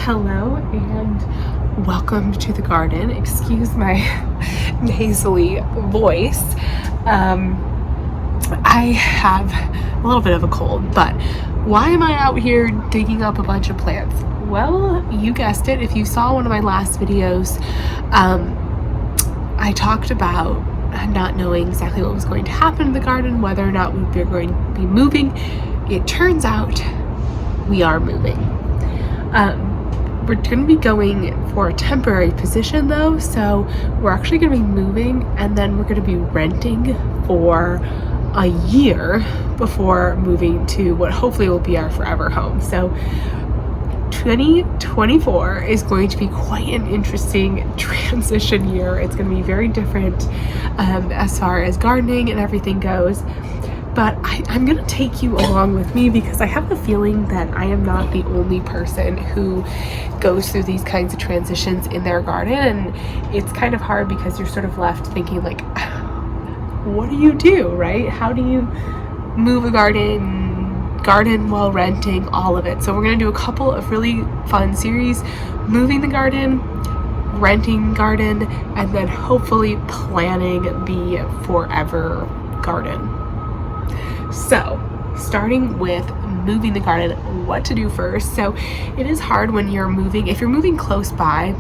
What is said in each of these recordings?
Hello and welcome to the garden. Excuse my nasally voice. I have a little bit of a cold, but why am I out here digging up a bunch of plants? Well, you guessed it. If you saw one of my last videos, I talked about not knowing exactly what was going to happen in the garden, whether or not we were going to be moving. It turns out we are moving. We're going to be going for a temporary position though, so we're actually going to be moving and then we're going to be renting for a year before moving to what hopefully will be our forever home. So 2024 is going to be quite an interesting transition year. It's going to be very different as far as gardening and everything goes. But I'm going to take you along with me because I have a feeling that I am not the only person who goes through these kinds of transitions in their garden. And it's kind of hard because you're sort of left thinking like, what do you do, right? How do you move a garden while renting, all of it? So we're going to do a couple of really fun series: moving the garden, renting garden, and then hopefully planning the forever garden. So, starting with moving the garden, what to do first. So, it is hard when you're moving. If you're moving close by,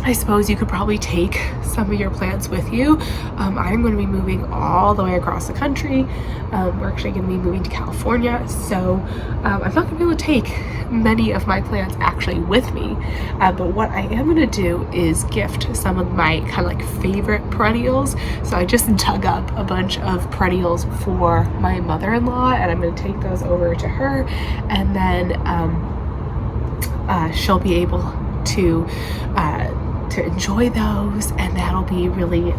I suppose you could probably take some of your plants with you. I'm going to be moving all the way across the country. We're actually going to be moving to California, so I'm not going to be able to take many of my plants actually with me. But what I am going to do is gift some of my kind of like favorite perennials. So I just dug up a bunch of perennials for my mother-in-law, and I'm going to take those over to her, and then she'll be able to enjoy those, and that'll be really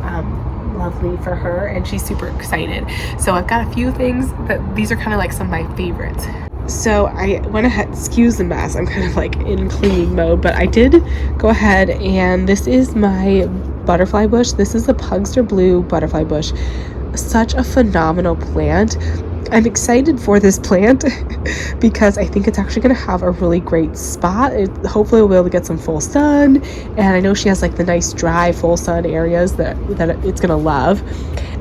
lovely for her, and she's super excited. So I've got a few things that these are kind of like some of my favorites. So I went ahead, excuse the mess, I'm kind of like in cleaning mode, but I did go ahead, and this is my butterfly bush. This is the Pugster Blue butterfly bush. Such a phenomenal plant. I'm excited for this plant because I think it's actually going to have a really great spot. Hopefully we'll be able to get some full sun, and I know she has like the nice dry full sun areas that it's going to love.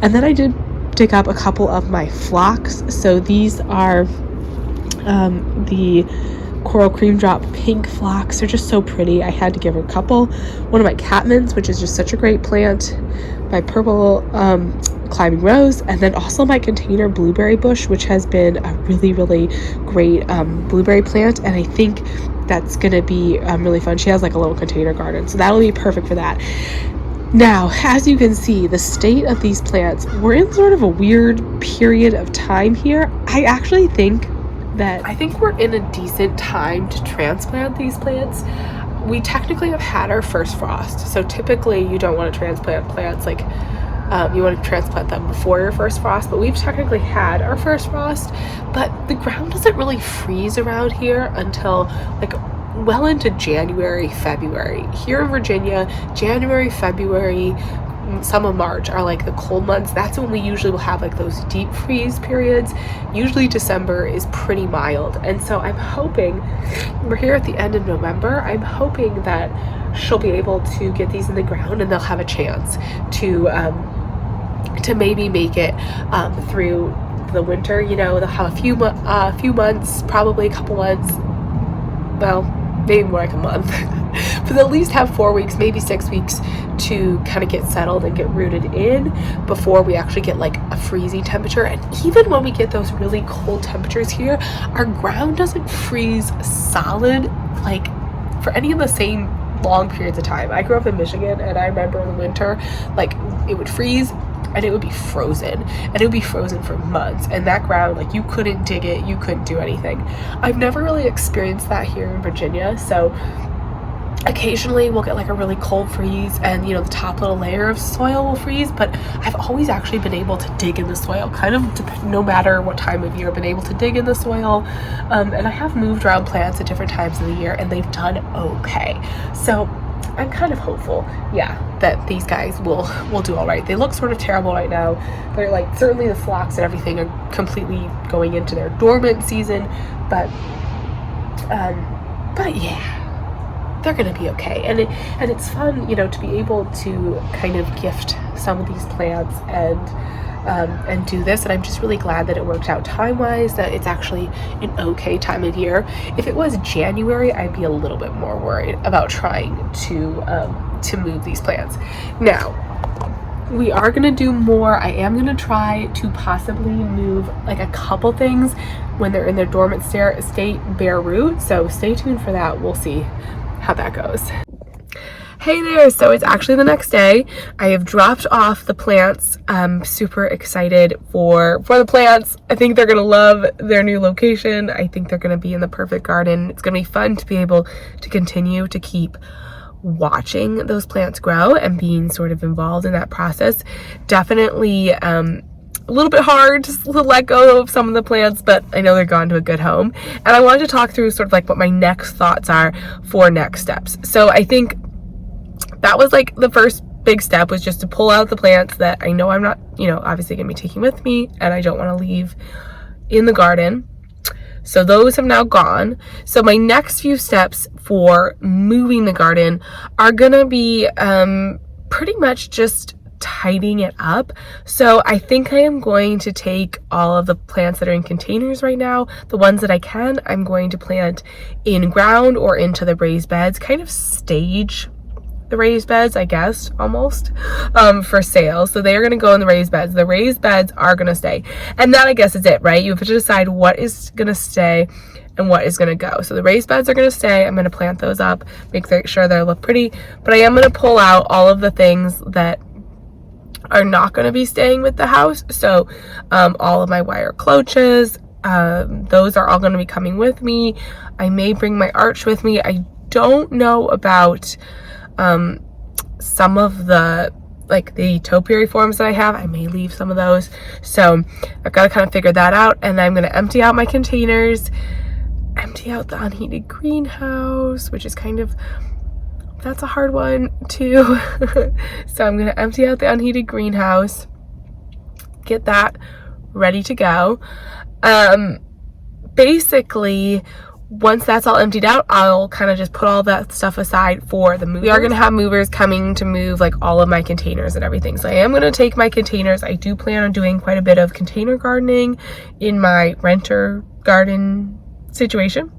And then I did dig up a couple of my phlox. So these are the coral cream drop pink phlox. They're just so pretty. I had to give her a couple. One of my Catmans, which is just such a great plant. My purple climbing rose, and then also my container blueberry bush, which has been a really great blueberry plant, and I think that's gonna be really fun. She has like a little container garden, so that'll be perfect for that. Now, as you can see, the state of these plants, we're in sort of a weird period of time here. I actually think we're in a decent time to transplant these plants. We technically have had our first frost, so typically you don't want to transplant plants like you want to transplant them before your first frost, but we've technically had our first frost. But the ground doesn't really freeze around here until like well into January, February. Here in Virginia, January, February, some of March are like the cold months. That's when we usually will have like those deep freeze periods. Usually December is pretty mild, and so I'm hoping, we're here at the end of November, I'm hoping that she'll be able to get these in the ground and they'll have a chance to maybe make it through the winter. You know, they'll have a few months, probably a couple months, well, maybe more like a month, but they'll at least have 4 weeks, maybe 6 weeks to kind of get settled and get rooted in before we actually get like a freezing temperature. And even when we get those really cold temperatures here, our ground doesn't freeze solid like for any of the same long periods of time. I grew up in Michigan, and I remember in the winter, like it would freeze and it would be frozen, and it would be frozen for months, and that ground, like you couldn't dig it, you couldn't do anything. I've never really experienced that here in Virginia, so occasionally we'll get like a really cold freeze, and you know, the top little layer of soil will freeze, but I've always actually been able to dig in the soil, kind of no matter what time of year, been able to dig in the soil. And I have moved around plants at different times of the year, and they've done okay. So I'm kind of hopeful, that these guys will do all right. They look sort of terrible right now. They're like, certainly the phlox and everything are completely going into their dormant season, but yeah. they're going to be okay. And it's fun, you know, to be able to kind of gift some of these plants and do this. And I'm just really glad that it worked out time-wise, that it's actually an okay time of year. If it was January, I'd be a little bit more worried about trying to move these plants. Now, we are going to do more. I am going to try to possibly move like a couple things when they're in their dormant state, bare root. So stay tuned for that. We'll see how that goes. Hey there, so it's actually the next day. I have dropped off the plants. I'm super excited for the plants. I think they're gonna love their new location. I think they're gonna be in the perfect garden. It's gonna be fun to be able to continue to keep watching those plants grow and being sort of involved in that process. Definitely a little bit hard to let go of some of the plants, but I know they're gone to a good home. And I wanted to talk through sort of like what my next thoughts are for next steps. So I think that was like the first big step, was just to pull out the plants that I know I'm not, you know, obviously gonna be taking with me and I don't want to leave in the garden. So those have now gone. So my next few steps for moving the garden are gonna be pretty much just tidying it up. So I think I am going to take all of the plants that are in containers right now, the ones that I can, I'm going to plant in ground or into the raised beds, kind of stage the raised beds, I guess, almost, for sale. So they are going to go in the raised beds. The raised beds are going to stay. And that, I guess, is it, right? You have to decide what is going to stay and what is going to go. So the raised beds are going to stay. I'm going to plant those up, make sure they look pretty. But I am going to pull out all of the things that are not going to be staying with the house. So all of my wire cloches, those are all going to be coming with me. I may bring my arch with me. I don't know about some of the like the topiary forms that I have. I may leave some of those, so I've got to kind of figure that out. And I'm going to empty out my containers, empty out the unheated greenhouse, which is kind of, that's a hard one too. So I'm going to empty out the unheated greenhouse, get that ready to go. Basically, once that's all emptied out, I'll kind of just put all that stuff aside for the movers. We are going to have movers coming to move like all of my containers and everything. So I am going to take my containers. I do plan on doing quite a bit of container gardening in my renter garden situation.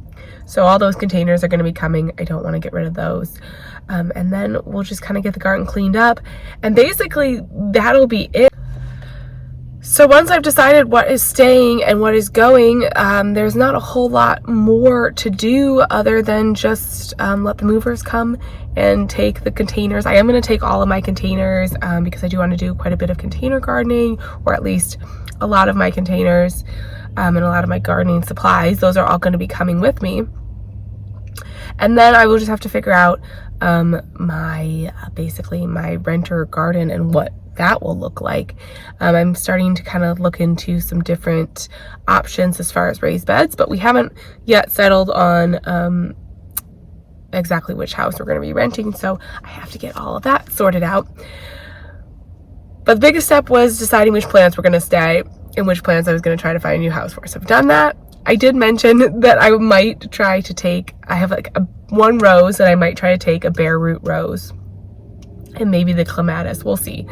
So all those containers are going to be coming. I don't want to get rid of those. And then we'll just kind of get the garden cleaned up. And basically that'll be it. So once I've decided what is staying and what is going, there's not a whole lot more to do other than just let the movers come and take the containers. I am going to take all of my containers because I do want to do quite a bit of container gardening, or at least a lot of my containers and a lot of my gardening supplies. Those are all going to be coming with me. And then I will just have to figure out basically my renter garden and what that will look like. I'm starting to kind of look into some different options as far as raised beds, but we haven't yet settled on exactly which house we're going to be renting, so I have to get all of that sorted out. But the biggest step was deciding which plants were going to stay and which plants I was going to try to find a new house for. So I've done that. I did mention that I might try to take, I have like one rose that I might try to take, a bare root rose, and maybe the clematis, we'll see.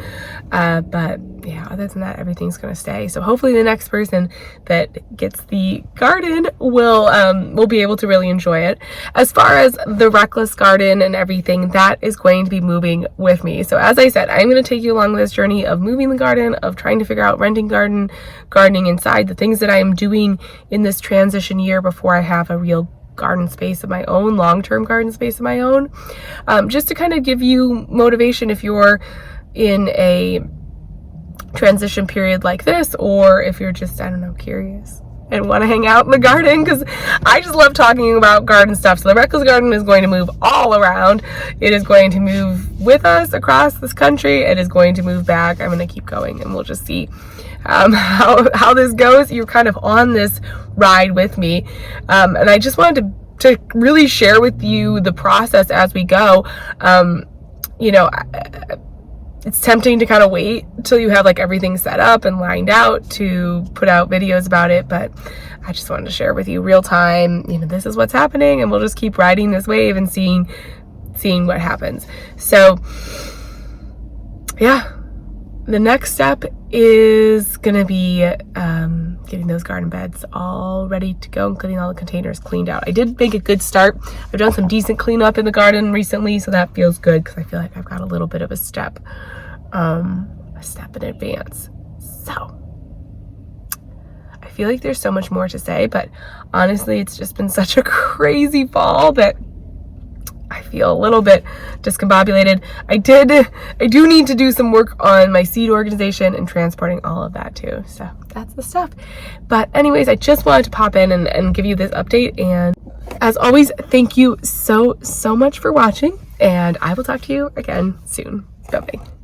But yeah, other than that, everything's gonna stay. So hopefully the next person that gets the garden will be able to really enjoy it. As far as the reckless garden and everything, that is going to be moving with me. So as I said, I'm gonna take you along this journey of moving the garden, of trying to figure out renting gardening inside, the things that I am doing in this transition year before I have a real garden space of my own, long-term garden space of my own, just to kind of give you motivation if you're in a transition period like this, or if you're just, I don't know, curious and want to hang out in the garden, because I just love talking about garden stuff. So the reckless garden is going to move all around. It is going to move with us across this country. It is going to move back. I'm going to keep going, and we'll just see how this goes. You're kind of on this ride with me, and I just wanted to really share with you the process as we go. You know, it's tempting to kind of wait until you have like everything set up and lined out to put out videos about it, but I just wanted to share with you real time, you know, this is what's happening, and we'll just keep riding this wave and seeing what happens. So yeah, the next step is gonna be getting those garden beds all ready to go, including all the containers cleaned out. I did make a good start. I've done some decent cleanup in the garden recently, so that feels good because I feel like I've got a little bit of a step in advance. So I feel like there's so much more to say, but honestly, it's just been such a crazy fall that I feel a little bit discombobulated. I do need to do some work on my seed organization and transporting all of that too. So that's the stuff. But anyways, I just wanted to pop in and give you this update. And as always, thank you so much for watching. And I will talk to you again soon. Bye-bye.